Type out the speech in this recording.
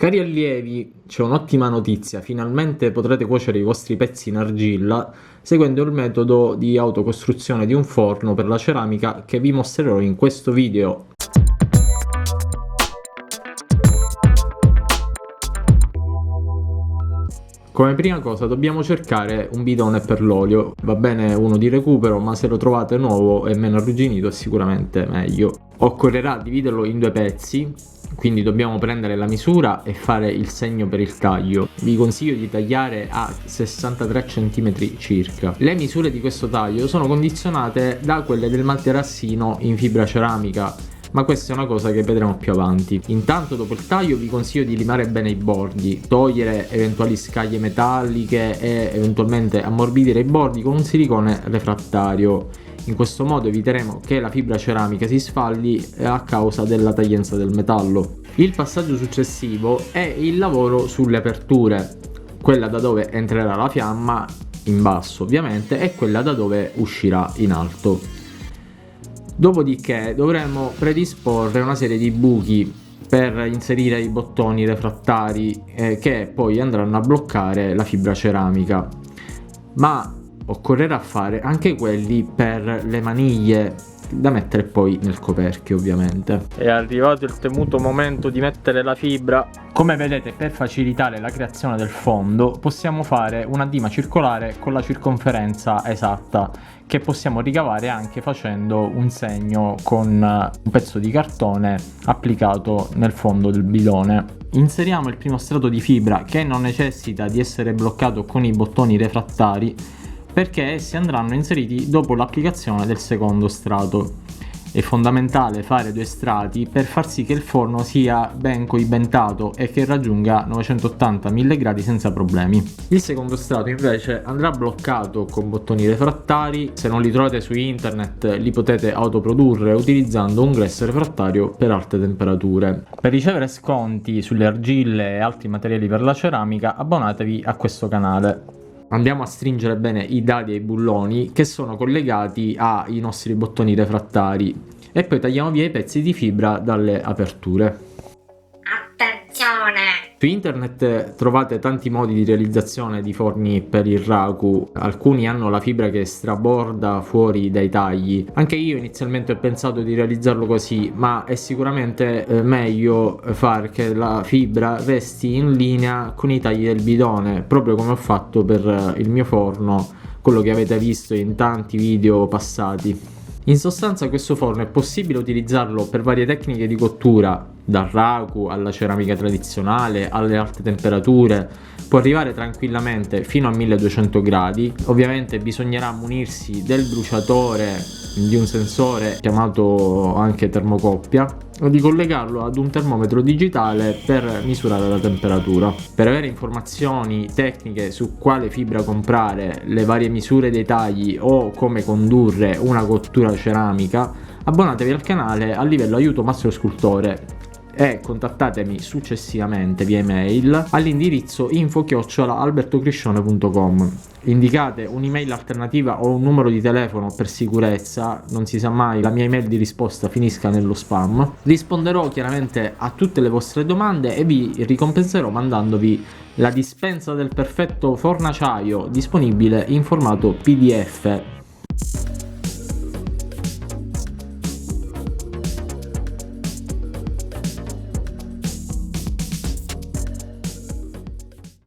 Cari allievi, c'è un'ottima notizia, finalmente potrete cuocere i vostri pezzi in argilla seguendo il metodo di autocostruzione di un forno per la ceramica che vi mostrerò in questo video. Come prima cosa dobbiamo cercare un bidone per l'olio, va bene uno di recupero, ma se lo trovate nuovo e meno arrugginito è sicuramente meglio. Occorrerà dividerlo in due pezzi, quindi dobbiamo prendere la misura e fare il segno per il taglio. Vi consiglio di tagliare a 63 cm circa. Le misure di questo taglio sono condizionate da quelle del materassino in fibra ceramica, ma questa è una cosa che vedremo più avanti. Intanto, dopo il taglio, vi consiglio di limare bene i bordi, togliere eventuali scaglie metalliche e eventualmente ammorbidire i bordi con un silicone refrattario. In questo modo eviteremo che la fibra ceramica si sfaldi a causa della taglienza del metallo. Il passaggio successivo è il lavoro sulle aperture, quella da dove entrerà la fiamma in basso ovviamente e quella da dove uscirà in alto. Dopodiché dovremo predisporre una serie di buchi per inserire i bottoni refrattari che poi andranno a bloccare la fibra ceramica, ma occorrerà fare anche quelli per le maniglie da mettere poi nel coperchio ovviamente. È arrivato il temuto momento di mettere la fibra. Come vedete, per facilitare la creazione del fondo possiamo fare una dima circolare con la circonferenza esatta, che possiamo ricavare anche facendo un segno con un pezzo di cartone applicato nel fondo del bidone. Inseriamo il primo strato di fibra, che non necessita di essere bloccato con i bottoni refrattari, perché essi andranno inseriti dopo l'applicazione del secondo strato. È fondamentale fare due strati per far sì che il forno sia ben coibentato e che raggiunga 980-1000 gradi senza problemi. Il secondo strato invece andrà bloccato con bottoni refrattari. Se non li trovate su internet li potete autoprodurre utilizzando un gresso refrattario per alte temperature. Per ricevere sconti sulle argille e altri materiali per la ceramica, abbonatevi a questo canale. Andiamo a stringere bene i dadi e i bulloni che sono collegati ai nostri bottoni refrattari e poi tagliamo via i pezzi di fibra dalle aperture. Attenzione! Su internet trovate tanti modi di realizzazione di forni per il raku, alcuni hanno la fibra che straborda fuori dai tagli. Anche io inizialmente ho pensato di realizzarlo così, ma è sicuramente meglio far che la fibra resti in linea con i tagli del bidone, proprio come ho fatto per il mio forno, quello che avete visto in tanti video passati. In sostanza questo forno è possibile utilizzarlo per varie tecniche di cottura, dal raku alla ceramica tradizionale alle alte temperature, può arrivare tranquillamente fino a 1200 gradi. Ovviamente bisognerà munirsi del bruciatore, di un sensore chiamato anche termocoppia, o di collegarlo ad un termometro digitale per misurare la temperatura. Per avere informazioni tecniche su quale fibra comprare, le varie misure dei tagli o come condurre una cottura ceramica, abbonatevi al canale a livello aiuto mastro scultore e contattatemi successivamente via email all'indirizzo info@albertocriscione.com. Indicate un'email alternativa o un numero di telefono per sicurezza, non si sa mai la mia email di risposta finisca nello spam. Risponderò chiaramente a tutte le vostre domande e vi ricompenserò mandandovi la dispensa del perfetto fornaciaio disponibile in formato PDF.